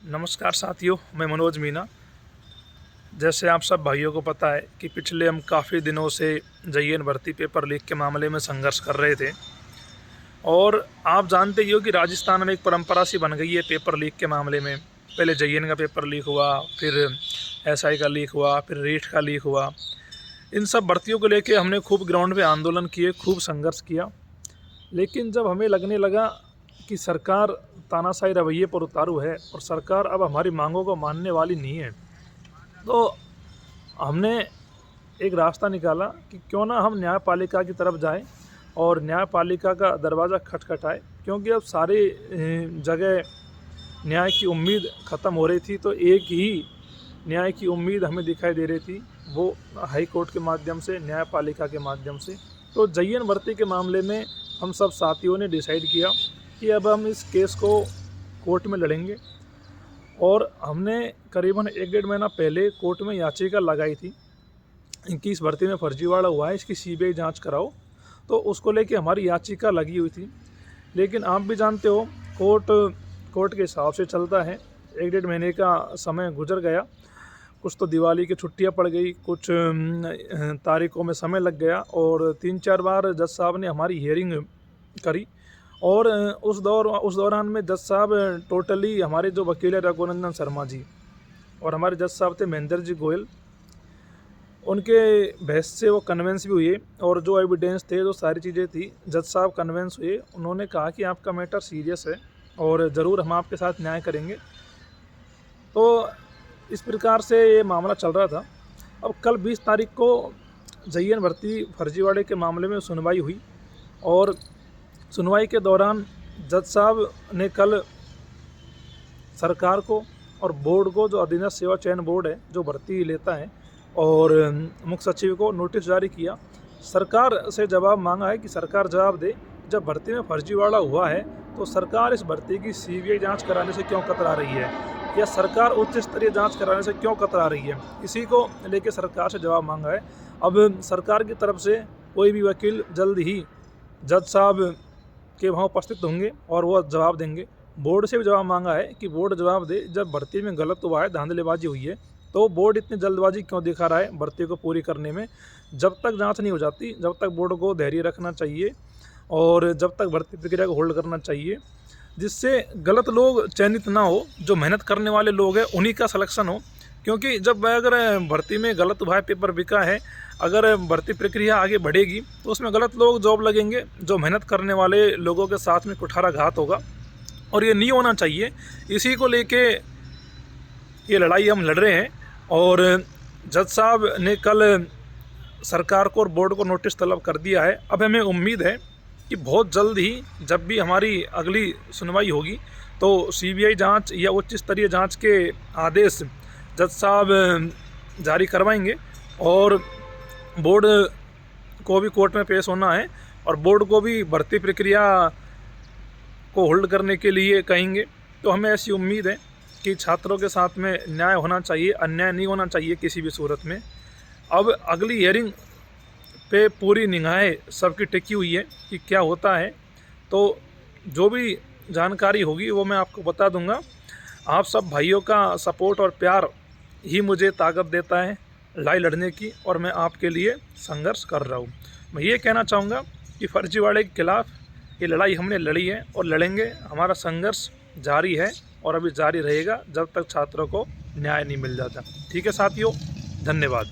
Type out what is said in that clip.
नमस्कार साथियों, मैं मनोज मीना। जैसे आप सब भाइयों को पता है कि पिछले हम काफ़ी दिनों से जेईएन भर्ती पेपर लीक के मामले में संघर्ष कर रहे थे। और आप जानते ही हो कि राजस्थान में एक परंपरा सी बन गई है पेपर लीक के मामले में। पहले जेईएन का पेपर लीक हुआ, फिर एसआई का लीक हुआ, फिर रीट का लीक हुआ। इन सब भर्तियों को लेके हमने खूब ग्राउंड पे आंदोलन किए, खूब संघर्ष किया। लेकिन जब हमें लगने लगा कि सरकार तानाशाही रवैये पर उतारू है और सरकार अब हमारी मांगों को मानने वाली नहीं है, तो हमने एक रास्ता निकाला कि क्यों ना हम न्यायपालिका की तरफ जाएं और न्यायपालिका का दरवाज़ा खटखटाए। क्योंकि अब सारी जगह न्याय की उम्मीद ख़त्म हो रही थी, तो एक ही न्याय की उम्मीद हमें दिखाई दे रही थी, वो हाई कोर्ट के माध्यम से, न्यायपालिका के माध्यम से। तो जेईएन भर्ती के मामले में हम सब साथियों ने डिसाइड किया कि अब हम इस केस को कोर्ट में लड़ेंगे। और हमने करीबन 1-1.5 महीना पहले कोर्ट में याचिका लगाई थी कि इस भर्ती में फर्जीवाड़ा हुआ है, इसकी सीबीआई जांच कराओ। तो उसको लेके हमारी याचिका लगी हुई थी। लेकिन आप भी जानते हो कोर्ट के हिसाब से चलता है। 1-1.5 महीने का समय गुजर गया। कुछ तो दिवाली की छुट्टियां पड़ गई, कुछ तारीखों में समय लग गया और 3-4 बार जज साहब ने हमारी हियरिंग करी। और उस दौरान में जज साहब टोटली, हमारे जो वकील है रघुनंदन शर्मा जी और हमारे जज साहब थे महेंद्र जी गोयल, उनके बहस से वो कन्वेंस भी हुए। और जो एविडेंस थे, जो सारी चीज़ें थी, जज साहब कन्वेंस हुए। उन्होंने कहा कि आपका मैटर सीरियस है और ज़रूर हम आपके साथ न्याय करेंगे। तो इस प्रकार से ये मामला चल रहा था। अब कल 20 तारीख को जेईएन भर्ती फर्जीवाड़े के मामले में सुनवाई हुई और सुनवाई के दौरान जज साहब ने कल सरकार को और बोर्ड को, जो अधीनस्थ सेवा चयन बोर्ड है जो भर्ती लेता है, और मुख्य सचिव को नोटिस जारी किया। सरकार से जवाब मांगा है कि सरकार जवाब दे, जब भर्ती में फर्जीवाड़ा हुआ है तो सरकार इस भर्ती की सीबीआई जांच कराने से क्यों कतरा रही है, या सरकार उच्च स्तरीय जांच कराने से क्यों कतरा रही है। इसी को लेकर सरकार से जवाब मांगा है। अब सरकार की तरफ से कोई भी वकील जल्द ही जज साहब के वहाँ उपस्थित होंगे और वो जवाब देंगे। बोर्ड से भी जवाब मांगा है कि बोर्ड जवाब दे, जब भर्ती में गलत हुआ है, धांधलीबाजी हुई है, तो बोर्ड इतनी जल्दबाजी क्यों दिखा रहा है भर्ती को पूरी करने में। जब तक जांच नहीं हो जाती, जब तक बोर्ड को धैर्य रखना चाहिए और जब तक भर्ती प्रक्रिया को होल्ड करना चाहिए, जिससे गलत लोग चयनित ना हो, जो मेहनत करने वाले लोग हैं उन्हीं का सिलेक्शन हो। क्योंकि जब अगर भर्ती में गलत हुआ है, पेपर बिका है, अगर भर्ती प्रक्रिया आगे बढ़ेगी तो उसमें गलत लोग जॉब लगेंगे, जो मेहनत करने वाले लोगों के साथ में कुठाराघात होगा और ये नहीं होना चाहिए। इसी को लेके ये लड़ाई हम लड़ रहे हैं। और जज साहब ने कल सरकार को और बोर्ड को नोटिस तलब कर दिया है। अब हमें उम्मीद है कि बहुत जल्द ही, जब भी हमारी अगली सुनवाई होगी, तो सीबीआई जांच या उच्च स्तरीय जांच के आदेश जज साहब जारी करवाएंगे और बोर्ड को भी कोर्ट में पेश होना है और बोर्ड को भी भर्ती प्रक्रिया को होल्ड करने के लिए कहेंगे। तो हमें ऐसी उम्मीद है कि छात्रों के साथ में न्याय होना चाहिए, अन्याय नहीं होना चाहिए किसी भी सूरत में। अब अगली हियरिंग पे पूरी निगाहें सबकी टिकी हुई है कि क्या होता है। तो जो भी जानकारी होगी वो मैं आपको बता दूंगा। आप सब भाइयों का सपोर्ट और प्यार ही मुझे ताकत देता है लड़ाई लड़ने की, और मैं आपके लिए संघर्ष कर रहा हूँ। मैं ये कहना चाहूँगा कि फर्जीवाड़े के खिलाफ़ ये लड़ाई हमने लड़ी है और लड़ेंगे। हमारा संघर्ष जारी है और अभी जारी रहेगा जब तक छात्रों को न्याय नहीं मिल जाता। ठीक है साथियों, धन्यवाद।